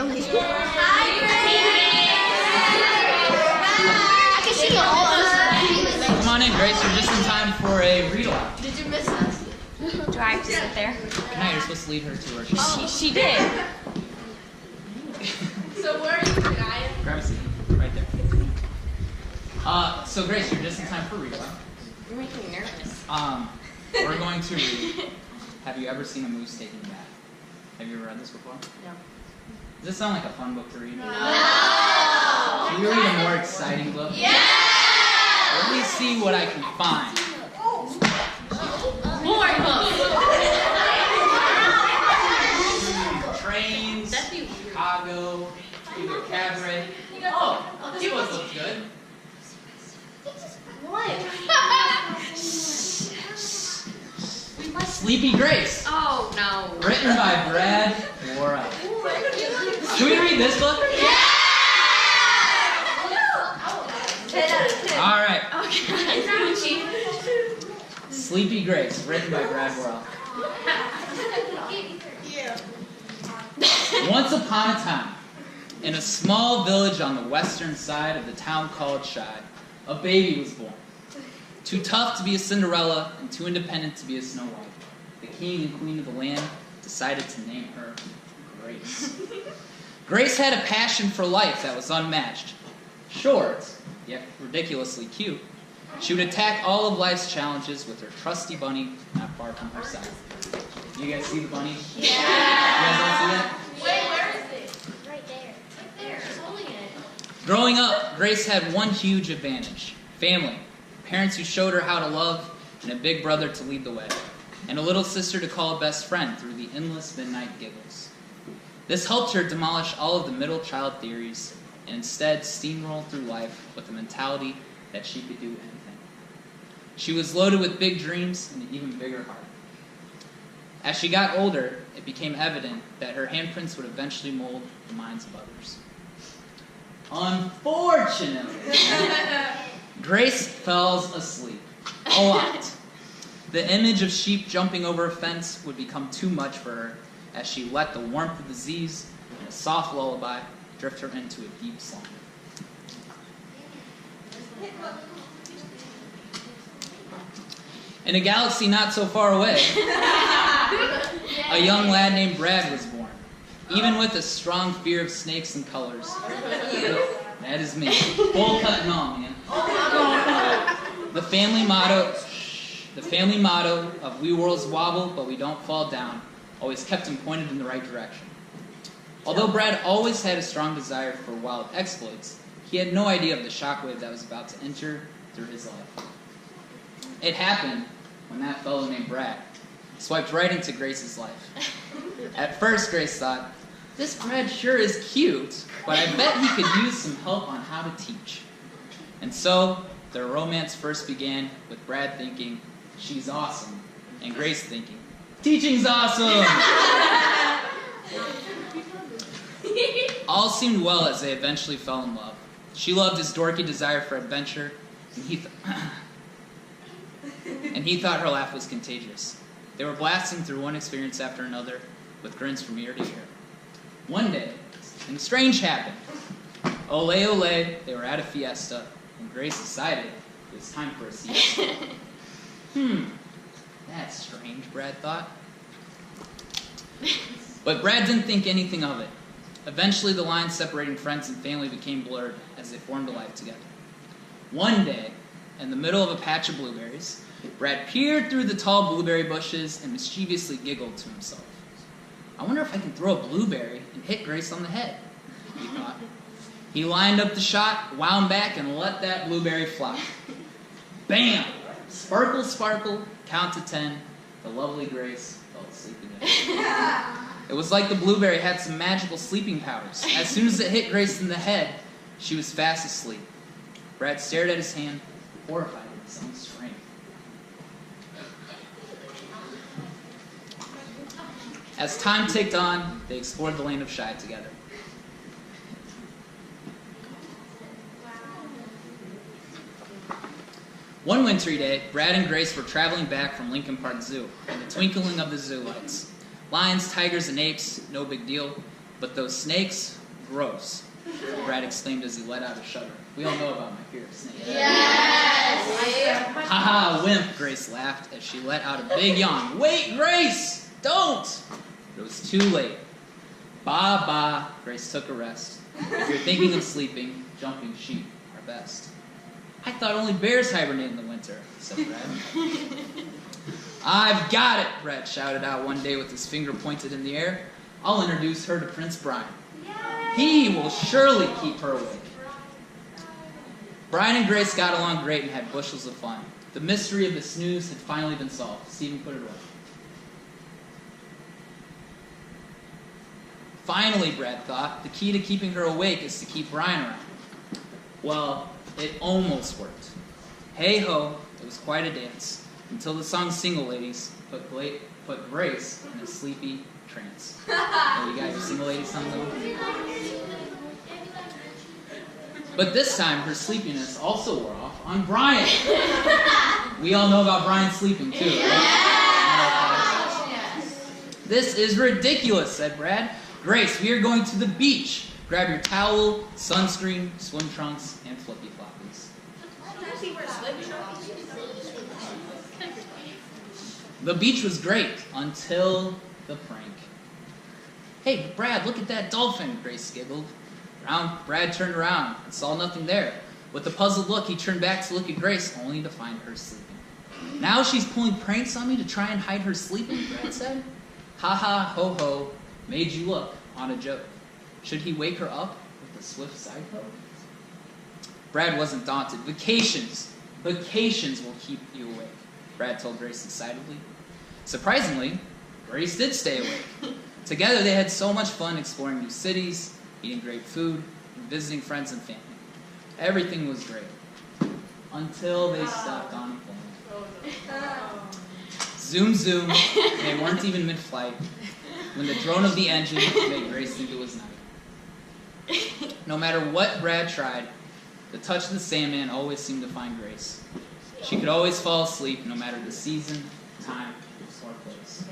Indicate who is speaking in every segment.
Speaker 1: family.
Speaker 2: Hi, Grace. I can see all of us.
Speaker 3: Come on in, Grace. You're just in time for a read-aloud.
Speaker 2: Did you miss us?
Speaker 4: Do I have to sit there?
Speaker 3: No, you're supposed to lead her to her.
Speaker 4: She did.
Speaker 2: So where are you, Brian?
Speaker 3: Grab a seat. Right there. So Grace, you're just in time for a read-aloud.
Speaker 4: You're making me nervous.
Speaker 3: We're going to read. Have you ever seen a moose taking a bath? Have you ever read this before?
Speaker 4: No.
Speaker 3: Does this sound like a fun book to read?
Speaker 2: No.
Speaker 3: Can you read a more exciting book?
Speaker 2: Yeah.
Speaker 3: Let me see what I can find.
Speaker 4: More
Speaker 3: Trains,
Speaker 4: That'd be weird.
Speaker 3: Chicago, either cabaret. Oh, this one looks good. Sleepy Grace,
Speaker 4: Oh, no.
Speaker 3: written by Brad Worrell. Should we read this book?
Speaker 2: Yeah. 10 out of 10.
Speaker 3: All right.
Speaker 4: Okay.
Speaker 3: Sleepy Grace, written by Brad Worrell. Once upon a time, in a small village on the western side of the town called Shai, a baby was born. Too tough to be a Cinderella and too independent to be a Snow White, the king and queen of the land decided to name her Grace. Grace had a passion for life that was unmatched. Short, yet ridiculously cute, she would attack all of life's challenges with her trusty bunny not far from her side. You guys see the bunny?
Speaker 2: Yeah.
Speaker 3: You guys all see that?
Speaker 2: Wait, where is it? Right there. Right there. She's holding it.
Speaker 3: Growing up, Grace had one huge advantage: family. Parents who showed her how to love, and a big brother to lead the way, and a little sister to call a best friend through the endless midnight giggles. This helped her demolish all of the middle child theories and instead steamroll through life with the mentality that she could do anything. She was loaded with big dreams and an even bigger heart. As she got older, it became evident that her handprints would eventually mold the minds of others. Unfortunately, Grace falls asleep a lot. The image of sheep jumping over a fence would become too much for her as she let the warmth of the Z's and a soft lullaby drift her into a deep slumber. In a galaxy not so far away, a young lad named Brad was born. Even with a strong fear of snakes and colors. That is me. Full cut and all, man. The family motto of "We worlds wobble, but we don't fall down" always kept him pointed in the right direction. Although Brad always had a strong desire for wild exploits, he had no idea of the shockwave that was about to enter through his life. It happened when that fellow named Brad swiped right into Grace's life. At first, Grace thought, this Brad sure is cute, but I bet he could use some help on how to teach. And so, their romance first began with Brad thinking, she's awesome, and Grace thinking, teaching's awesome! All seemed well as they eventually fell in love. She loved his dorky desire for adventure, and he thought her laugh was contagious. They were blasting through one experience after another, with grins from ear to ear. One day, something strange happened. Ole ole, they were at a fiesta, and Grace decided it was time for a siesta. That's strange, Brad thought. But Brad didn't think anything of it. Eventually, the lines separating friends and family became blurred as they formed a life together. One day, in the middle of a patch of blueberries, Brad peered through the tall blueberry bushes and mischievously giggled to himself. I wonder if I can throw a blueberry and hit Grace on the head, he thought. He lined up the shot, wound back, and let that blueberry fly. Bam! Sparkle, sparkle, count to 10. The lovely Grace fell asleep again. It was like the blueberry had some magical sleeping powers. As soon as it hit Grace in the head, she was fast asleep. Brad stared at his hand, horrified at his own strength. As time ticked on, they explored the land of Shai together. One wintry day, Brad and Grace were traveling back from Lincoln Park Zoo in the twinkling of the zoo lights. Lions, tigers, and apes, no big deal. But those snakes, gross, Brad exclaimed as he let out a shudder. We all know about my fear of snakes.
Speaker 2: Yes.
Speaker 3: Ha ha, wimp, Grace laughed as she let out a big yawn. Wait, Grace, don't! But it was too late. Ba ba, Grace took a rest. If you're thinking of sleeping, jumping sheep are best. I thought only bears hibernate in the winter, said Brad. I've got it, Brad shouted out one day with his finger pointed in the air. I'll introduce her to Prince Brian. He will surely keep her awake. Brian and Grace got along great and had bushels of fun. The mystery of the snooze had finally been solved. Stephen, put it away. Finally, Brad thought, the key to keeping her awake is to keep Brian around. Well, it almost worked. Hey ho, it was quite a dance, until the song Single Ladies put Grace in a sleepy trance. Oh, you got your Single Ladies song though? But this time, her sleepiness also wore off on Brian. We all know about Brian sleeping too, right?
Speaker 2: Yes.
Speaker 3: This is ridiculous, said Brad. Grace, we are going to the beach. Grab your towel, sunscreen, swim trunks, and flippy floppies. The beach was great until the prank. Hey, Brad, look at that dolphin, Grace giggled. Brad turned around and saw nothing there. With a puzzled look, he turned back to look at Grace, only to find her sleeping. Now she's pulling pranks on me to try and hide her sleeping, Brad said. Ha ha, ho ho, made you look on a joke. Should he wake her up with a swift side poke? Brad wasn't daunted. Vacations will keep you awake, Brad told Grace excitedly. Surprisingly, Grace did stay awake. Together they had so much fun exploring new cities, eating great food, and visiting friends and family. Everything was great. Until they stepped on a plane. Zoom, zoom. They weren't even mid-flight when the drone of the engine made Grace think it was night. No matter what Brad tried, the touch of the Sandman always seemed to find Grace. She could always fall asleep no matter the season, time, or place.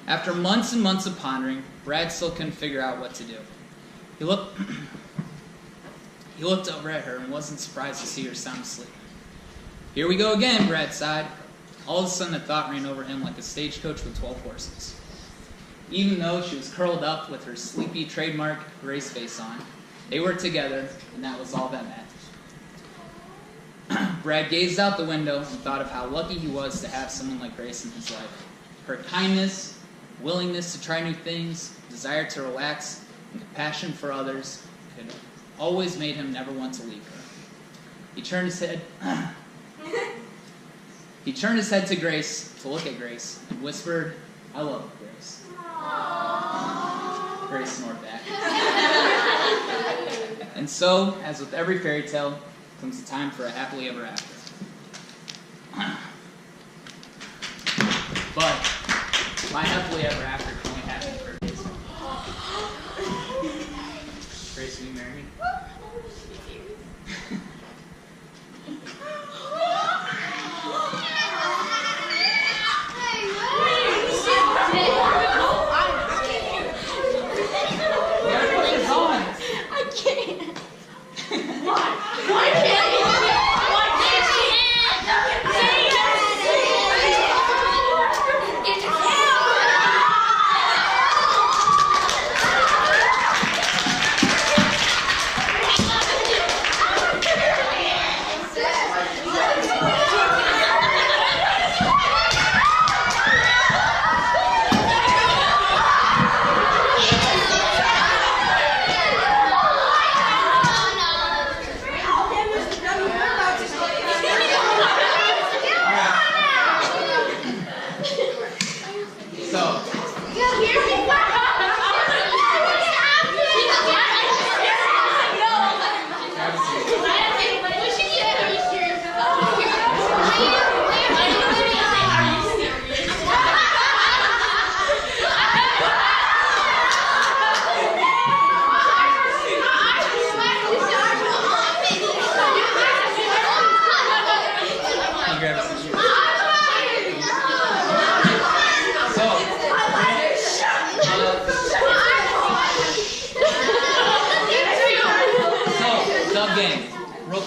Speaker 3: After months and months of pondering, Brad still couldn't figure out what to do. He looked over at her and wasn't surprised to see her sound asleep. Here we go again, Brad sighed. All of a sudden, a thought ran over him like a stagecoach with 12 horses. Even though she was curled up with her sleepy trademark Grace face on, they were together, and that was all that mattered. Brad gazed out the window and thought of how lucky he was to have someone like Grace in his life. Her kindness, willingness to try new things, desire to relax, and compassion for others could always made him never want to leave her. He turned his head to Grace, to look at Grace, and whispered, "I love you, Grace."
Speaker 2: Aww.
Speaker 3: Grace snored back. And so, as with every fairy tale, comes the time for a happily ever after. But my happily ever after can only happen for a reason. Grace, will you marry me?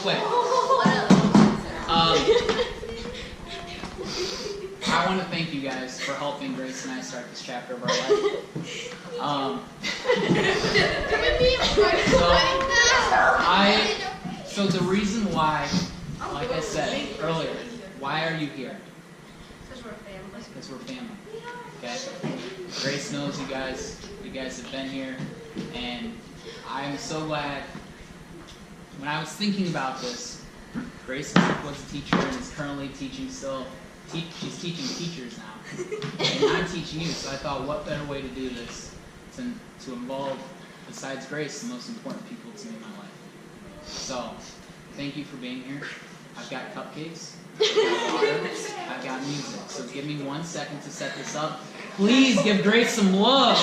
Speaker 3: quick. I want to thank you guys for helping Grace and I start this chapter of our life. So the reason why, like I said earlier, why are you here?
Speaker 2: Because we're family.
Speaker 3: Because we're family. Okay? Grace knows you guys. You guys have been here, and I'm so glad. When I was thinking about this, Grace was a teacher and is currently teaching still. She's teaching teachers now, and I'm teaching you. So I thought, what better way to do this than to involve, besides Grace, the most important people to me in my life. So, thank you for being here. I've got cupcakes, I've got water, I've got music. So give me 1 second to set this up. Please give Grace some love.